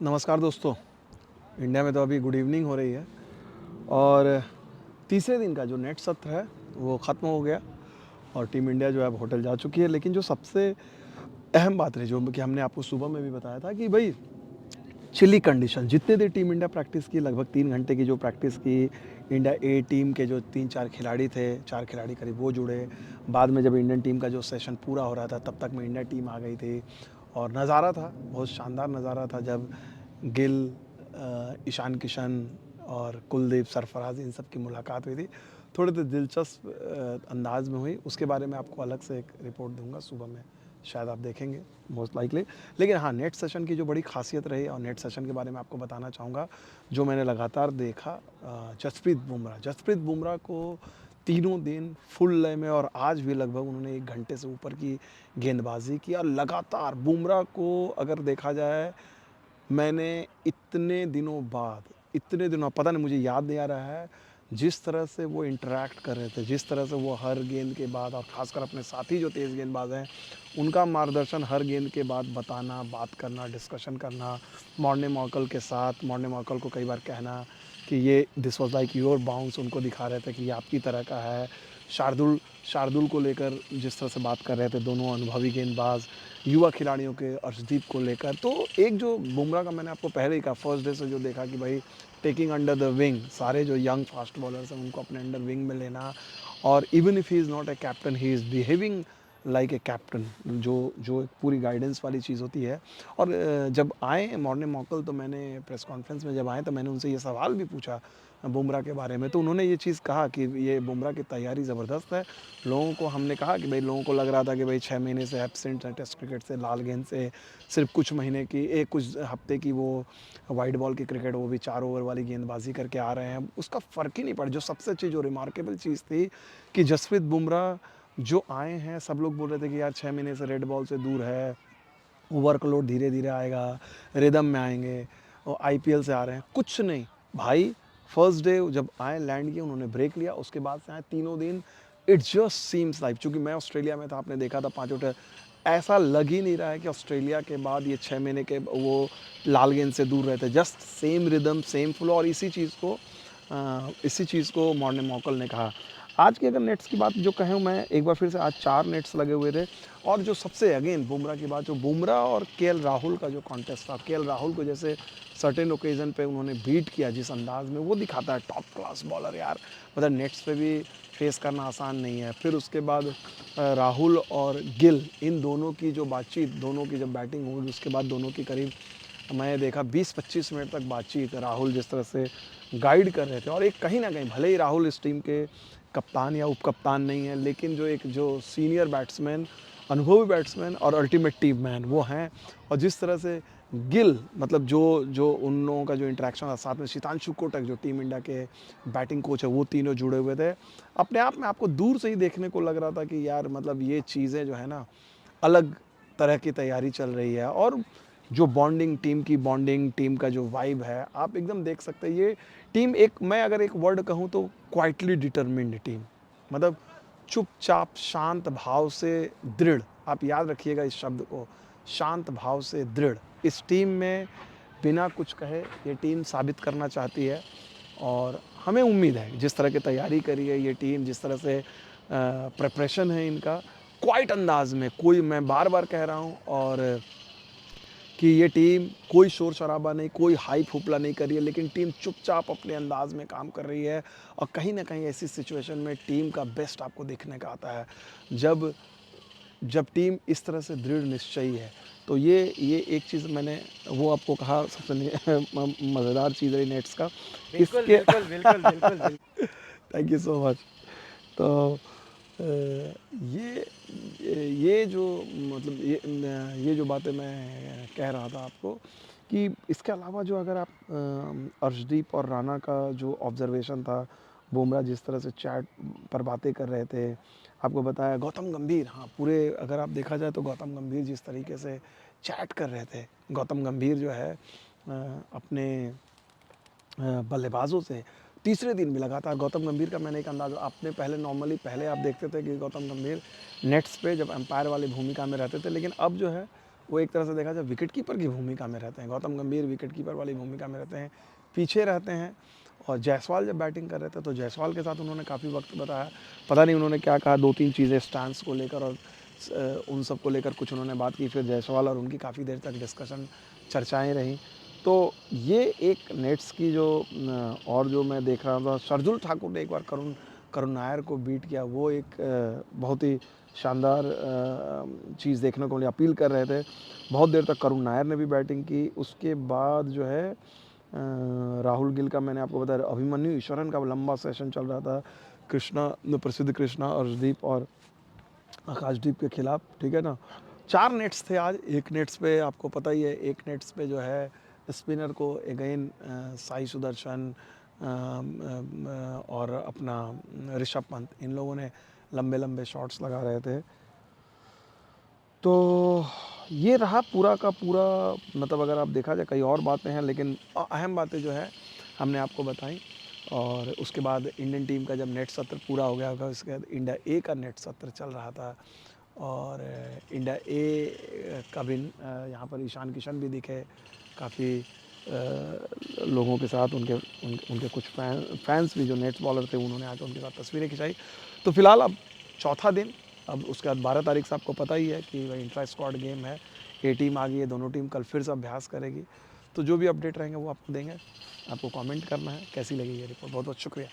नमस्कार दोस्तों। इंडिया में तो अभी गुड इवनिंग हो रही है और तीसरे दिन का जो नेट सत्र है वो ख़त्म हो गया और टीम इंडिया जो है अब होटल जा चुकी है। लेकिन जो सबसे अहम बात रही, जो कि हमने आपको सुबह में भी बताया था कि भाई चिली कंडीशन, जितने देर टीम इंडिया प्रैक्टिस की, लगभग 3 घंटे की जो प्रैक्टिस की, इंडिया ए टीम के जो 3-4 खिलाड़ी थे, 4 खिलाड़ी करीब वो जुड़े। बाद में जब इंडियन टीम का जो सेशन पूरा हो रहा था तब तक में इंडिया टीम आ गई थी और नज़ारा था, बहुत शानदार नज़ारा था जब गिल, ईशान किशन और कुलदीप, सरफराज, इन सब की मुलाकात हुई थी। थोड़े तो दिलचस्प अंदाज में हुई, उसके बारे में आपको अलग से एक रिपोर्ट दूंगा सुबह में, शायद आप देखेंगे मोस्ट लाइकली। लेकिन हाँ, नेट सेशन की जो बड़ी खासियत रही और नेट सेशन के बारे में आपको बताना चाहूँगा, जो मैंने लगातार देखा, जसप्रीत बुमराह को तीनों दिन फुल लय में और आज भी लगभग उन्होंने 1 घंटे से ऊपर की गेंदबाजी की और लगातार बुमराह को अगर देखा जाए, मैंने इतने दिनों पता नहीं, मुझे याद नहीं आ रहा है, जिस तरह से वो इंटरेक्ट कर रहे थे, जिस तरह से वो हर गेंद के बाद, और ख़ासकर अपने साथी जो तेज़ गेंदबाज हैं उनका मार्गदर्शन हर गेंद के बाद बताना, बात करना, डिस्कशन करना, मॉर्ने मॉर्कल के साथ, मॉर्ने मॉर्कल को कई बार कहना कि ये this was like your bounce, उनको दिखा रहे थे कि ये आपकी तरह का है। शार्दुल शार्दुल को लेकर जिस तरह से बात कर रहे थे दोनों अनुभवी गेंदबाज, युवा खिलाड़ियों के अर्शदीप को लेकर, तो एक जो बुमराह का मैंने आपको पहले ही कहा, फर्स्ट डे से जो देखा कि भाई टेकिंग अंडर द विंग, सारे जो यंग फास्ट बॉलर्स हैं उनको अपने अंडर विंग में लेना, और even if he is not a captain, he is behaving like a captain, जो जो एक पूरी गाइडेंस वाली चीज़ होती है। और जब आए मॉर्ने मॉकल, तो मैंने प्रेस कॉन्फ्रेंस में जब आए तो मैंने उनसे ये सवाल भी पूछा बुमराह के बारे में, तो उन्होंने ये चीज़ कहा कि ये बुमराह की तैयारी ज़बरदस्त है। लोगों को हमने कहा कि भाई, लोगों को लग रहा था कि भाई 6 महीने से एब्सेंट है टेस्ट क्रिकेट से, लाल गेंद से, सिर्फ कुछ महीने की, कुछ हफ्ते की वो वाइट बॉल की क्रिकेट, वो भी 4 ओवर वाली गेंदबाजी करके आ रहे हैं, उसका फ़र्क ही नहीं पड़ा। जो सबसे अच्छी, जो रिमार्केबल चीज़ थी कि जसप्रीत बुमराह जो आए हैं, सब लोग बोल रहे थे कि यार 6 महीने से रेड बॉल से दूर है, वर्कलोड धीरे धीरे आएगा, रिदम में आएंगे, और आईपीएल से आ रहे हैं, कुछ नहीं भाई। फर्स्ट डे जब आए, लैंड किए, उन्होंने ब्रेक लिया, उसके बाद से आए तीनों दिन, इट जस्ट सीम्स लाइक, चूँकि मैं ऑस्ट्रेलिया में था, आपने देखा था 5 ऐसा लग ही नहीं रहा है कि ऑस्ट्रेलिया के बाद ये 6 महीने के वो लाल गेंद से दूर रहते, just same rhythm, same flow. और इसी चीज़ को मॉर्ने मॉकल ने कहा। आज की अगर नेट्स की बात जो कहूँ मैं, एक बार फिर से, आज 4 नेट्स लगे हुए थे। और जो सबसे अगेन बुमराह की बात, जो बुमराह और केएल राहुल का जो कॉन्टेस्ट था, केएल राहुल को जैसे सर्टेन ओकेजन पे उन्होंने बीट किया जिस अंदाज में, वो दिखाता है टॉप क्लास बॉलर यार, मतलब नेट्स पे भी फेस करना आसान नहीं है। फिर उसके बाद राहुल और गिल, इन दोनों की जो बातचीत, दोनों की जब बैटिंग होगी उसके बाद दोनों की करीब मैंने देखा 20-25 मिनट तक बातचीत, राहुल जिस तरह से गाइड कर रहे थे। और एक कहीं ना कहीं, भले ही राहुल इस टीम के कप्तान या उप कप्तान नहीं है, लेकिन जो सीनियर बैट्समैन, अनुभवी बैट्समैन और अल्टीमेट टीम मैन वो हैं। और जिस तरह से गिल, मतलब जो जो उन लोगों का जो इंटरेक्शन था, साथ में शीतांशु कोटक जो टीम इंडिया के बैटिंग कोच है, वो तीनों जुड़े हुए थे। अपने आप में आपको दूर से ही देखने को लग रहा था कि यार, मतलब ये चीज़ें जो है ना, अलग तरह की तैयारी चल रही है। और जो बॉन्डिंग, टीम की बॉन्डिंग, टीम का जो वाइब है, आप एकदम देख सकते हैं। ये टीम, एक मैं अगर एक वर्ड कहूँ तो क्वाइटली डिटर्मिन्ड टीम, मतलब चुपचाप शांत भाव से दृढ़, आप याद रखिएगा इस शब्द को, शांत भाव से दृढ़। इस टीम में बिना कुछ कहे ये टीम साबित करना चाहती है। और हमें उम्मीद है, जिस तरह की तैयारी करी है ये टीम, जिस तरह से प्रिपरेशन है इनका, क्वाइट अंदाज में, कोई, मैं बार बार कह रहा हूँ, और कि ये टीम कोई शोर शराबा नहीं, कोई हाइप हुपला नहीं कर रही है, लेकिन टीम चुपचाप अपने अंदाज में काम कर रही है। और कहीं ना कहीं ऐसी सिचुएशन में टीम का बेस्ट आपको देखने का आता है, जब जब टीम इस तरह से दृढ़ निश्चयी है। तो ये एक चीज़ मैंने वो आपको कहा, सबसे मज़ेदार चीज़ है नेट्स का, बिल्कुल, इसके बिल्कुल, बिल्कुल, बिल्कुल, बिल्कुल। Thank you so much. तो ये ये जो, मतलब ये जो बातें मैं कह रहा था आपको, कि इसके अलावा जो, अगर आप अर्शदीप और राणा का जो ऑब्जर्वेशन था, बुमराह जिस तरह से चैट पर बातें कर रहे थे, आपको बताया गौतम गंभीर, हाँ, पूरे अगर आप देखा जाए तो गौतम गंभीर जिस तरीके से चैट कर रहे थे, गौतम गंभीर जो है अपने बल्लेबाजों से, तीसरे दिन भी लगातार गौतम गंभीर का मैंने एक अंदाज़ा, आपने पहले नॉर्मली, पहले आप देखते थे कि गौतम गंभीर नेट्स पे जब एम्पायर वाली भूमिका में रहते थे, लेकिन अब जो है वो एक तरह से देखा जाए विकेट कीपर की भूमिका में रहते हैं। गौतम गंभीर विकेट कीपर वाली भूमिका में रहते हैं, पीछे रहते हैं। और जायसवाल जब बैटिंग कर रहे थे तो जायसवाल के साथ उन्होंने काफ़ी वक्त बताया, पता नहीं उन्होंने क्या कहा, 2-3 चीज़ें स्टांस को लेकर और उन सब को लेकर कुछ उन्होंने बात की। फिर जायसवाल और उनकी काफ़ी देर तक डिस्कशन, चर्चाएँ रहीं। तो ये एक नेट्स की जो और जो मैं देख रहा था, शार्दुल ठाकुर ने एक बार करुण नायर को बीट किया, वो एक बहुत ही शानदार चीज़ देखने को मिली। अपील कर रहे थे, बहुत देर तक करुण नायर ने भी बैटिंग की। उसके बाद जो है राहुल गिल का मैंने आपको बताया, अभिमन्यु ईश्वरन का लंबा सेशन चल रहा था कृष्णा, प्रसिद्ध कृष्णा, अर्शदीप और आकाशदीप के खिलाफ, ठीक है ना। 4 नेट्स थे आज। एक नेट्स पे आपको पता ही है, एक नेट्स पे जो है स्पिनर को अगेन साई सुदर्शन और अपना ऋषभ पंत, इन लोगों ने लंबे लंबे शॉट्स लगा रहे थे। तो ये रहा पूरा का पूरा, मतलब अगर आप देखा जाए कई और बातें हैं, लेकिन अहम बातें जो है हमने आपको बताई। और उसके बाद इंडियन टीम का जब नेट सत्र पूरा हो गया होगा, उसके बाद इंडिया ए का नेट सत्र चल रहा था। और इंडिया ए का भी यहाँ पर ईशान किशन भी दिखे काफ़ी लोगों के साथ, उनके कुछ फैंस भी जो नेट बॉलर थे, उन्होंने आकर उनके साथ तस्वीरें खिंचाई। तो फिलहाल अब चौथा दिन, अब उसके बाद 12 तारीख से आपको पता ही है कि वही इंट्रा स्क्वाड गेम है। ए टीम आ गई है, दोनों टीम कल फिर से अभ्यास करेगी। तो जो भी अपडेट रहेंगे वो आपको देंगे। आपको कमेंट करना है कैसी लगी ये रिपोर्ट। बहुत बहुत शुक्रिया।